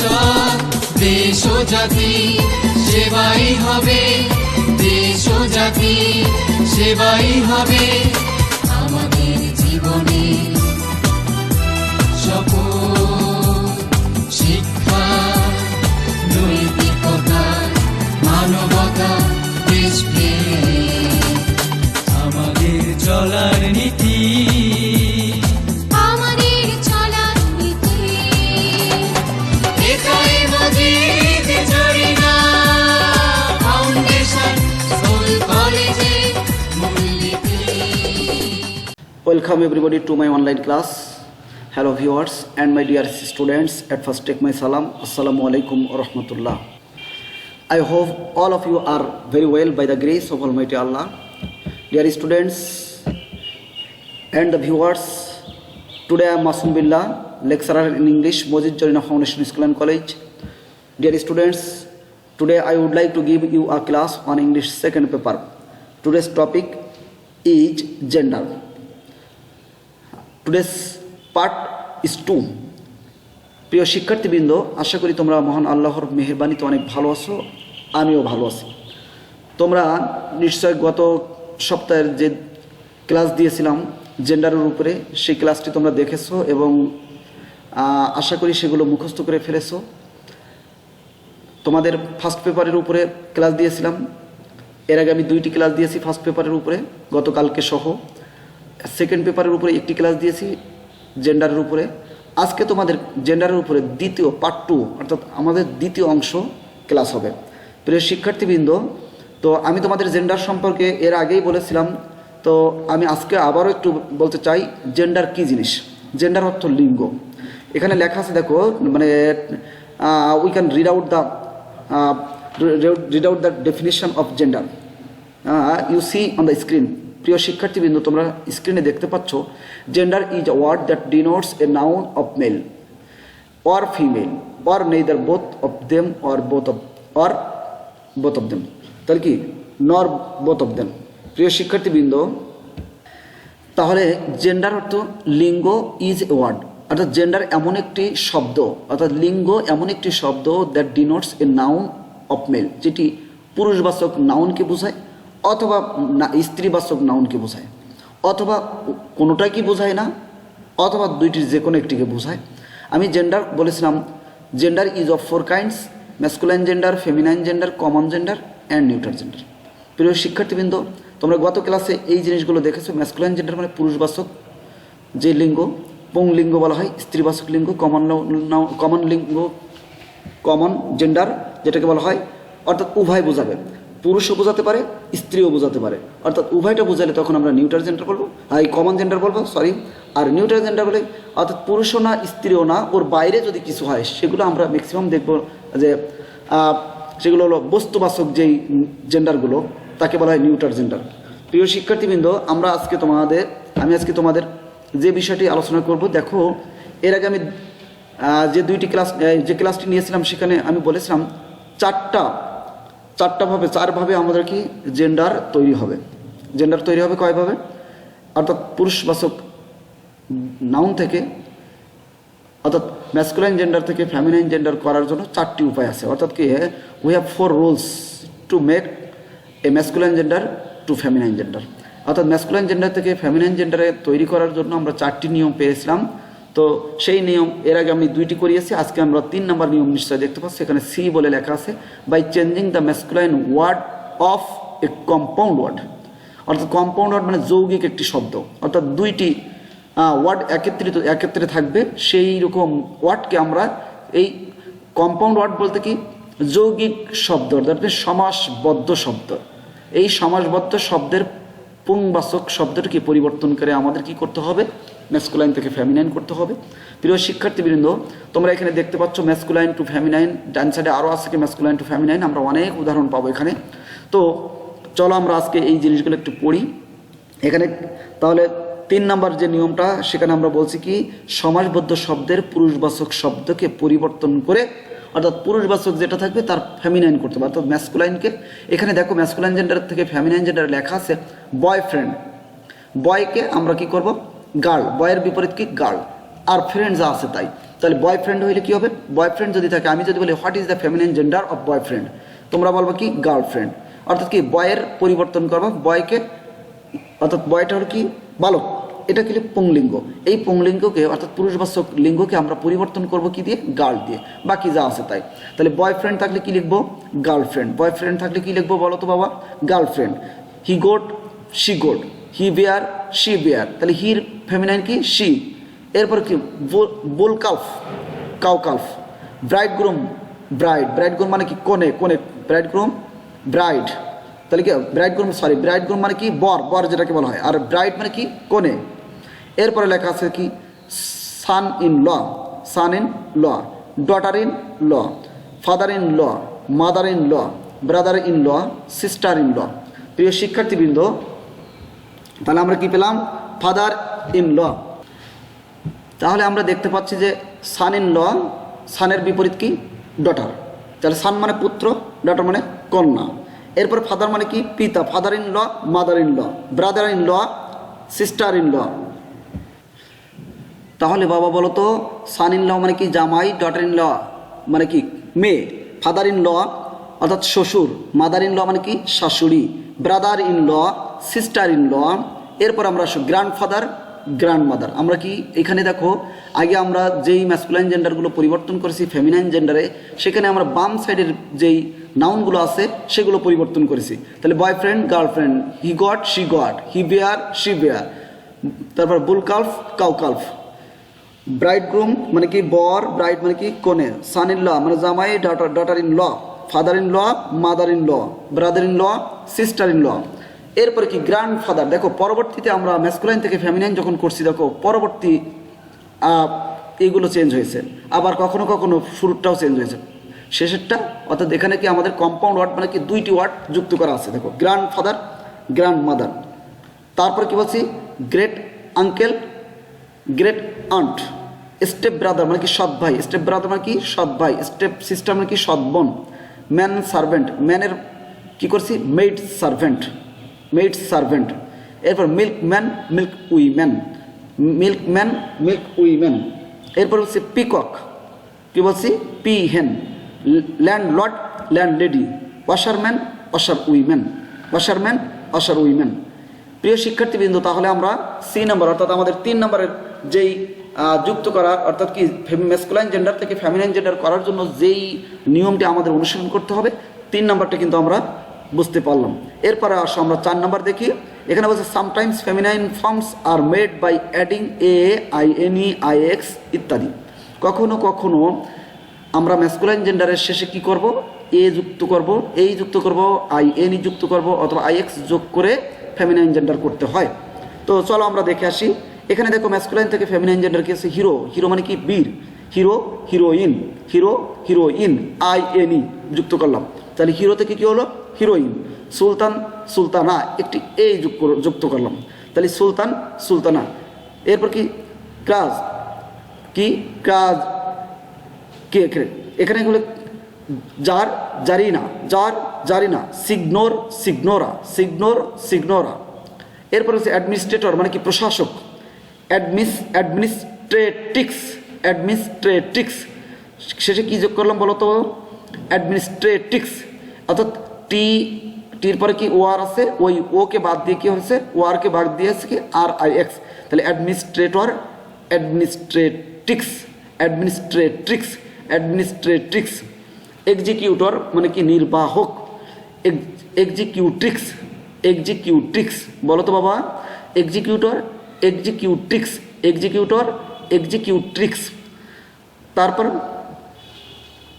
ভবিষ্যৎ দেশ ও জাতি সেবাই হবে, দেশ ও জাতি সেবাই হবে আমাদের জীবনে শপথ। শিক্ষা, নৈতিকতা, মানবতা, দেশপ্রেম আমাদের চলার নীতি, আমাদের চলার নীতি। এটাই মজিদ জরিনা ফাউন্ডেশন স্কুল কলেজের মূলনীতি। Welcome everybody to my online class. Hello viewers and my dear students. At first take my salam. Assalamu alaikum wa rahmatullah. I hope all of you are very well by the grace of Almighty Allah. Dear students and the viewers, today I am Masum Billah, lecturer in English, Mojid Jarina Foundation School and College. Dear students, today I would like to give you a class on English second paper. Today's topic is gender. Today's part is 2. প্রিয় শিক্ষার্থীবৃন্দ, আশা করি তোমরা মহান আল্লাহর মেহেরবানিতে অনেক ভালো আছো, আমিও ভালো আছি। তোমরা নিশ্চয় গত সপ্তাহের যে ক্লাস দিয়েছিলাম জেন্ডারের উপরে, সেই ক্লাসটি তোমরা দেখেছো এবং আশা করি সেগুলো মুখস্থ করে ফেলেছো। তোমাদের ফার্স্ট পেপারের উপরে ক্লাস দিয়েছিলাম, এর আগে আমি 2টি ক্লাস দিয়েছি ফার্স্ট পেপারের উপরে গতকালকে সহ। সেকেন্ড পেপারের উপরে একটি ক্লাস দিয়েছি জেন্ডারের উপরে। আজকে তোমাদের জেন্ডারের উপরে দ্বিতীয় পার্ট 2 অর্থাৎ আমাদের দ্বিতীয় অংশ ক্লাস হবে। প্রিয় শিক্ষার্থীবৃন্দ, তো আমি তোমাদের জেন্ডার সম্পর্কে এর আগেই বলেছিলাম, তো আমি আজকে আবারও একটু বলতে চাই জেন্ডার কী জিনিস। জেন্ডার অর্থ লিঙ্গ। এখানে লেখা আছে দেখো, মানে we can read out the definition of gender. You see on the screen. প্রিয় শিক্ষার্থীবৃন্দ, তোমরা স্ক্রিনে দেখতে পাচ্ছ gender is a word that denotes a noun of male or female or neither both of them or both of them. তাহলে কি নর both of them. প্রিয় শিক্ষার্থীবৃন্দ, তাহলে জেন্ডার অর্থ লিঙ্গ ইজ এ ওয়ার্ড, অর্থাৎ জেন্ডার এমন একটি শব্দ, অর্থাৎ লিঙ্গ এমন একটি শব্দ that denotes a noun of male, যেটি পুরুষবাচক নাউনকে বোঝায় অথবা স্ত্রীবাচক নাউনকে বোঝায়, অথবা কোনোটাই কি বোঝায় না, অথবা দুইটির যে কোনো একটিকে বোঝায়। আমি জেন্ডার বলেছিলাম, gender is of 4 kinds: masculine gender, feminine gender, common gender and neutral gender. প্রিয় শিক্ষার্থীবৃন্দ, তোমরা গত ক্লাসে এই জিনিসগুলো দেখেছো। ম্যাসকুলাইন জেন্ডার মানে পুরুষবাচক যে লিঙ্গ, পুংলিঙ্গ বলা হয়, স্ত্রীবাচক লিঙ্গ, কমন জেন্ডার যেটাকে বলা হয়, অর্থাৎ উভয় বোঝাবে, পুরুষও বোঝাতে পারে, স্ত্রীও বোঝাতে পারে, অর্থাৎ উভয়টা বোঝালে তখন আমরা নিউট্রাল জেন্ডার বলবো, কমন জেন্ডার বলবো, আর নিউট্রাল জেন্ডার বলে অর্থাৎ পুরুষও না স্ত্রীও না, ওর বাইরে যদি কিছু হয় সেগুলো আমরা ম্যাক্সিমাম দেখবো যে সেগুলো হলো বস্তুবাচক যেই জেন্ডারগুলো, তাকে বলা হয় নিউট্রাল জেন্ডার। প্রিয় শিক্ষার্থীবৃন্দ, আমি আজকে তোমাদের যে বিষয়টি আলোচনা করব, দেখো এর আগে আমি যে ক্লাসটি নিয়েছিলাম সেখানে আমি বলেছিলাম চারভাবে আমাদের কি জেন্ডার তৈরি হবে। জেন্ডার তৈরি হবে কয়ভাবে? অর্থাৎ পুরুষবাচক নাউন থেকে, অর্থাৎ ম্যাসকুলাইন জেন্ডার থেকে ফেমিনাইন জেন্ডার করার জন্য 4টি উপায় আছে। অর্থাৎ কি, we have 4 rules to make a masculine gender to feminine gender. অর্থাৎ ম্যাসকুলাইন জেন্ডার থেকে ফেমিনাইন জেন্ডারে তৈরি করার জন্য আমরা 4টি নিয়ম পেয়েছিলাম। তো সেই নিয়ম এর আগে আমি 2টি করিয়েছি, আজকে আমরা 3 নম্বর নিয়ম নিশ্চয় দেখতে পাচ্ছি। এখানে সি বলে লেখা আছে, by changing the masculine word of a compound word. অর্থাৎ কম্পাউন্ড ওয়ার্ড মানে যৌগিক একটি শব্দ, অর্থাৎ 2টি ওয়ার্ড একত্রে থাকবে, সেই রকম ওয়ার্ডকে আমরা এই কম্পাউন্ড ওয়ার্ড বলতে কি যৌগিক শব্দ, অর্থাৎ সমাসবদ্ধ শব্দ। এই সমাসবদ্ধ শব্দের পুংবাচক শব্দটিকে পরিবর্তন করে আমাদের কি করতে হবে? ম্যাসকুলাইন থেকে ফেমিনাইন করতে হবে। প্রিয় শিক্ষার্থীবৃন্দ, তোমরা এখানে দেখতে পাচ্ছ ম্যাসকুলাইন টু ফেমিনাইন, ডান সাইডে আরও আছে কি ম্যাসকুলাইন টু ফেমিনাইন, আমরা অনেক উদাহরণ পাবো এখানে। তো চলো আমরা আজকে এই জিনিসগুলো একটু পড়ি এখানে। তাহলে 3 নম্বর যে নিয়মটা, সেখানে আমরা বলছি কি সমাসবদ্ধ শব্দের পুরুষবাচক শব্দকে পরিবর্তন করে, অর্থাৎ পুরুষবাচক যেটা থাকবে তার ফেমিনাইন করতে হবে, অর্থাৎ ম্যাসকুলাইনকে। এখানে দেখো ম্যাসকুলাইন জেন্ডার থেকে ফেমিনাইন জেন্ডার লেখা আছে বয়ফ্রেন্ড, বয়কে আমরা কি করব গার্ল, বয়ের বিপরীত কি গার্ল, আর ফ্রেন্ড যা আছে তাই। তাহলে বয়ফ্রেন্ড হইলে কি হবে? বয়ফ্রেন্ড যদি থাকে, আমি যদি বলি what is the feminine gender of boyfriend, তোমরা বলবো কি গার্লফ্রেন্ড। অর্থাৎ কি বয়ের পরিবর্তন করবো বয়কে, অর্থাৎ বয়টা হলো কি বালক, এটা কি পুংলিঙ্গ। এই পুংলিঙ্গকে অর্থাৎ পুরুষবাচক লিঙ্গকে আমরা পরিবর্তন করব কি দিয়ে? গার্ল দিয়ে। বাকি যা আছে তাই। তাহলে বয়ফ্রেন্ড থাকলে কি লিখবো? গার্লফ্রেন্ড। বয়ফ্রেন্ড থাকলে কি লিখবো বলো তো বাবা? Girlfriend. He goat, she goat. He bear, she bear. তাহলে হির ফেমিনাইন কি? শি। এরপর কি? Bull calf, cow calf. Bridegroom, bride. Bridegroom মানে কি? কোনে, কোনে। Bridegroom, bride. তাহলে কি bridegroom, sorry bridegroom মানে কি? বর, বর যেটাকে বলা হয়। আর ব্রাইড মানে কি? কোনে। এরপরে লেখা আছে কি? Son in law, son in law. Daughter in law, father in law, mother in law, brother in law, sister in law. প্রিয় শিক্ষার্থীবৃন্দ, তাহলে আমরা কি পেলাম? Father in law. তাহলে আমরা দেখতে পাচ্ছি যে সান ইন ল, সানের বিপরীত কি? ডটার। তাহলে সান মানে পুত্র, ডটার মানে কন্যা। এরপর ফাদার মানে কি? পিতা। Father in law, mother in law, brother in law, sister in law. তাহলে বাবা বলো তো, সান ইন ল মানে কি? জামাই। ডটার ইন ল মানে কি? মেয়ে। ফাদার ইন ল অর্থাৎ শ্বশুর। মাদার ইন ল মানে কি? শাশুড়ি। Brother in law, sister in law. এরপর আমরা আসো গ্র্যান্ডফাদার, গ্র্যান্ডমাদার। আমরা কি এখানে দেখো, আগে আমরা যেই ম্যাসকুলাইন জেন্ডারগুলো পরিবর্তন করেছি ফেমিনাইন জেন্ডারে, সেখানে আমরা বাম সাইডের যেই নাউনগুলো আছে সেগুলো পরিবর্তন করেছি। তাহলে boyfriend, girlfriend. He goat, she goat. He bear, she bear. তারপর bull calf, cow calf. Bridegroom মানে কি? বর। ব্রাইড মানে কি? কোনে। সান ইন ল মানে জামাই। Daughter in law, father in law, mother in law, brother in law, sister in law. এরপরে কি? গ্র্যান্ডফাদার। দেখো পরবর্তীতে আমরা ম্যাসকুলাইন থেকে ফেমিনাইন যখন করছি, দেখো পরবর্তী এইগুলো চেঞ্জ হয়েছে, আবার কখনো কখনো শুরুটাও চেঞ্জ হয়েছে, শেষেরটা। অর্থাৎ এখানে কি আমাদের কম্পাউন্ড ওয়ার্ড মানে কি? দুইটি ওয়ার্ড যুক্ত করা আছে। দেখো গ্র্যান্ডফাদার, গ্র্যান্ডমাদার। তারপর কি বলছি? Great uncle, great aunt. Step brother মানে কি? সৎ ভাই। স্টেপ ব্রাদার মানে কি? সৎ ভাই। স্টেপ সিস্টার মানে কি? সৎ বোন। ম্যান সার্ভেন্ট, ম্যানের কি করছি? Maid servant, maid servant. এরপর milkman, milk woman. Milkman, milk woman. এরপর হচ্ছে পিকক, কি বলছি? Peahen. Landlord, landlady. Washerman, washerwoman. Washerman, washerwoman. প্রিয় শিক্ষার্থীবৃন্দ, তাহলে আমরা সি নাম্বার অর্থাৎ আমাদের 3 নম্বরের যেই যুক্ত করার, অর্থাৎ কি ম্যাসকুলাইন জেন্ডার থেকে ফেমিনাইন জেন্ডার করার জন্য যেই নিয়মটি আমাদের অনুসরণ করতে হবে, 3 নম্বরটা কিন্তু আমরা বুঝতে পারলাম। এরপরে আসো আমরা 4 নম্বর দেখি। এখানে বলছে sometimes feminine forms are made by adding A, I N E, I X ইত্যাদি। কখনো কখনো আমরা ম্যাসকুলাইন জেন্ডারের শেষে কি করব? এ যুক্ত করব, এই যুক্ত করব, আই এন ই যুক্ত করব, অথবা আই এক্স যোগ করে ফেমিনাইন জেন্ডার করতে হয়। তো চলো আমরা দেখে আসি। এখানে দেখো ম্যাসকুলাইন থেকে ফেমিনাইন জেন্ডার কি আছে? হিরো। হিরো মানে কি? বীর। Hero, heroine. Hero, heroine, I N ই যুক্ত করলাম। তাহলে হিরো থেকে কি হলো? হিরোইন। সুলতান, সুলতানা, একটি এই যুক্ত করলাম। তাহলে সুলতান, সুলতানা। এরপর কি? কাজ, কি? কাজ, কে? এখানে এগুলো জার, জারিনা। জার, জারিনা। সিগনোর, সিগনোরা। সিগনোর, সিগনোরা। এরপর হচ্ছে অ্যাডমিনিস্ট্রেটর মানে কি? প্রশাসক। অ্যাডমিনিস্ট্রেটিক্স, অ্যাডমিনিস্ট্রেটিক্স। শেষে কি যোগ করলাম বলো তো? অ্যাডমিনিস্ট্রেটিক্স। অর্থাৎ টির পরে কি? ওয়ার আছে, ওই ওকে বাদ দিয়ে কি হয়েছে? ওয়ারকে বাদ দিয়েছে কি? R I X. তাহলে administrator, administratrix, administratrix, administratrix. Executor মানে কি? নির্বাহক। Executrix, executrix. বলো তো বাবা? Executor, executrix, executor, executrix. তারপর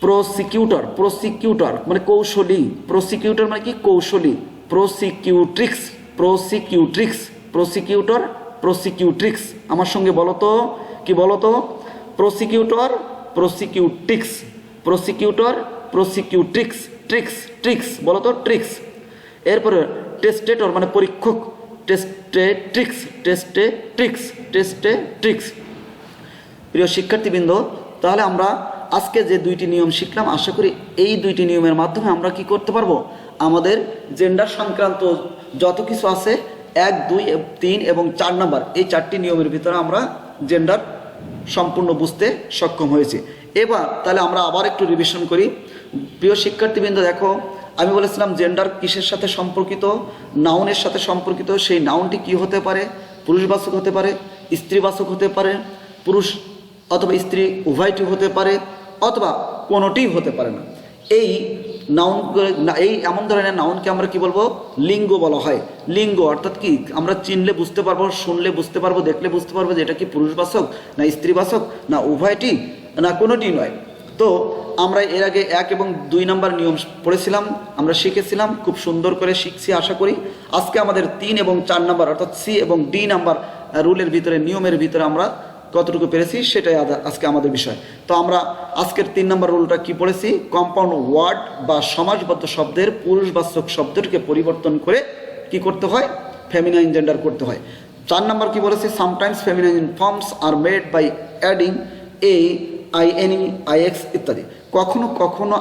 প্রসিকিউটর, প্রসিকিউটর মানে কৌশলী। প্রসিকিউটর মানে কি? কৌশলী। Prosecutrix, prosecutrix, prosecutor, prosecutrix. আমার সঙ্গে বলো তো, কি বলো তো? Prosecutor, prosecutrix, prosecutor, prosecutrix. Trix, trix বলো তো? ট্রিক্স। এরপরে টেস্টেটর মানে পরীক্ষক। টেস্টেট্রিক্স, টেস্টেট্রিক্স, টেস্টেট্রিক্স। প্রিয় শিক্ষার্থীবৃন্দ, তাহলে আমরা আজকে যে 2টি নিয়ম শিখলাম, আশা করি এই 2টি নিয়মের মাধ্যমে আমরা কি করতে পারবো? আমাদের জেন্ডার সংক্রান্ত যত কিছু আছে 1, 2, 3 এবং 4 নম্বর, এই 4টি নিয়মের ভিতরে আমরা জেন্ডার সম্পূর্ণ বুঝতে সক্ষম হয়েছি। এবার তাহলে আমরা আবার একটু রিভিশন করি। প্রিয় শিক্ষার্থীবৃন্দ, দেখো আমি বলেছিলাম জেন্ডার কিসের সাথে সম্পর্কিত? নাউনের সাথে সম্পর্কিত। সেই নাউনটি কি হতে পারে? পুরুষবাচক হতে পারে, স্ত্রীবাচক হতে পারে, পুরুষ অথবা স্ত্রী উভয়টি হতে পারে, অথবা কোনোটিই হতে পারে না। এই নাউন, এই এমন ধরনের নাউনকে আমরা কি বলবো? লিঙ্গ বলা হয়। লিঙ্গ অর্থাৎ কি, আমরা চিনলে বুঝতে পারবো, শুনলে বুঝতে পারবো, দেখলে বুঝতে পারবো যে এটা কি পুরুষবাচক না স্ত্রীবাচক না উভয়টি না কোনোটি নয়। তো আমরা এর আগে 1 এবং 2 নম্বর নিয়ম পড়েছিলাম, আমরা শিখেছিলাম, খুব সুন্দর করে শিখছি আশা করি। আজকে আমাদের 3 এবং 4 নম্বর অর্থাৎ সি এবং ডি নাম্বার রুলের ভিতরে, নিয়মের ভিতরে আমরা কতটুকু পেরেছি সেটাই আজকে আমাদের বিষয়। তো আমরা আজকের 3 নম্বর রুলটা কি পড়েছি? কম্পাউন্ড ওয়ার্ড বা সমাজবদ্ধ শব্দের পুরুষবাচক শব্দটিকে পরিবর্তন করে কি করতে হয়? ফেমিনাইন জেন্ডার করতে হয়। 4 নম্বর কি বলেছি? Sometimes feminine forms are made by adding a I N E I X ইত্যাদি। কখনো কখনো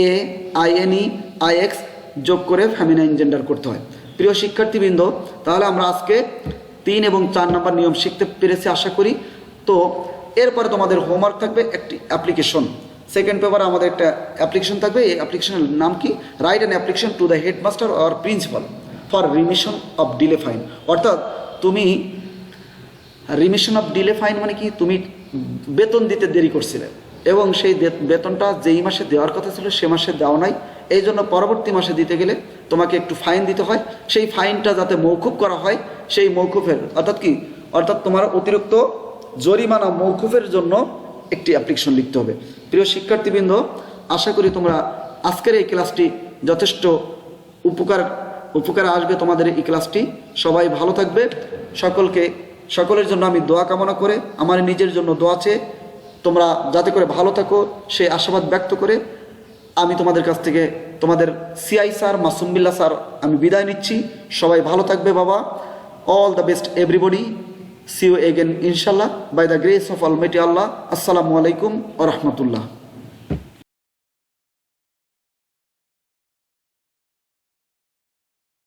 এ আইএনই আইএক্স যোগ করে ফেমিনাইন জেন্ডার করতে হয়। প্রিয় শিক্ষার্থীবৃন্দ, তাহলে আমরা আজকে 3 এবং 4 নম্বর নিয়ম শিখতে পেরেছি আশা করি। তো এরপরে তোমাদের হোমওয়ার্ক থাকবে একটি অ্যাপ্লিকেশন। সেকেন্ড পেপারে আমাদের একটা অ্যাপ্লিকেশন থাকবে। এই অ্যাপ্লিকেশনের নাম কি? Write an application to the headmaster or principal for remission of delay fine. অর্থাৎ তুমি রিমিশন অফ ডিলে ফাইন মানে কি? তুমি বেতন দিতে দেরি করছিলে এবং সেই বেতনটা যেই মাসে দেওয়ার কথা ছিল সে মাসে দেওয়া নাই, এই জন্য পরবর্তী মাসে দিতে গেলে তোমাকে একটু ফাইন দিতে হয়। সেই ফাইনটা যাতে মৌকুফ করা হয়, সেই মৌকুফের অর্থাৎ কি, অর্থাৎ তোমার অতিরিক্ত জরিমানা মৌকুফের জন্য একটি অ্যাপ্লিকেশন লিখতে হবে। প্রিয় শিক্ষার্থীবৃন্দ, আশা করি তোমরা আজকের এই ক্লাসটি যথেষ্ট উপকারে আসবে। তোমাদের এই ক্লাসটি সবাই ভালো থাকবে। সকলের জন্য আমি দোয়া কামনা করে, আমার নিজের জন্য দোয়া চেয়ে তোমরা যাতে করে ভালো থাকো সেই আশাবাদ ব্যক্ত করে আমি তোমাদের কাছ থেকে, তোমাদের CI sir Masum Billah sir, আমি বিদায় নিচ্ছি। সবাই ভালো থাকবে বাবা। All the best everybody. See you again ইনশাল্লাহ by the grace of almighty Allah. আসসালামু আলাইকুম ওয়া রাহমাতুল্লাহ।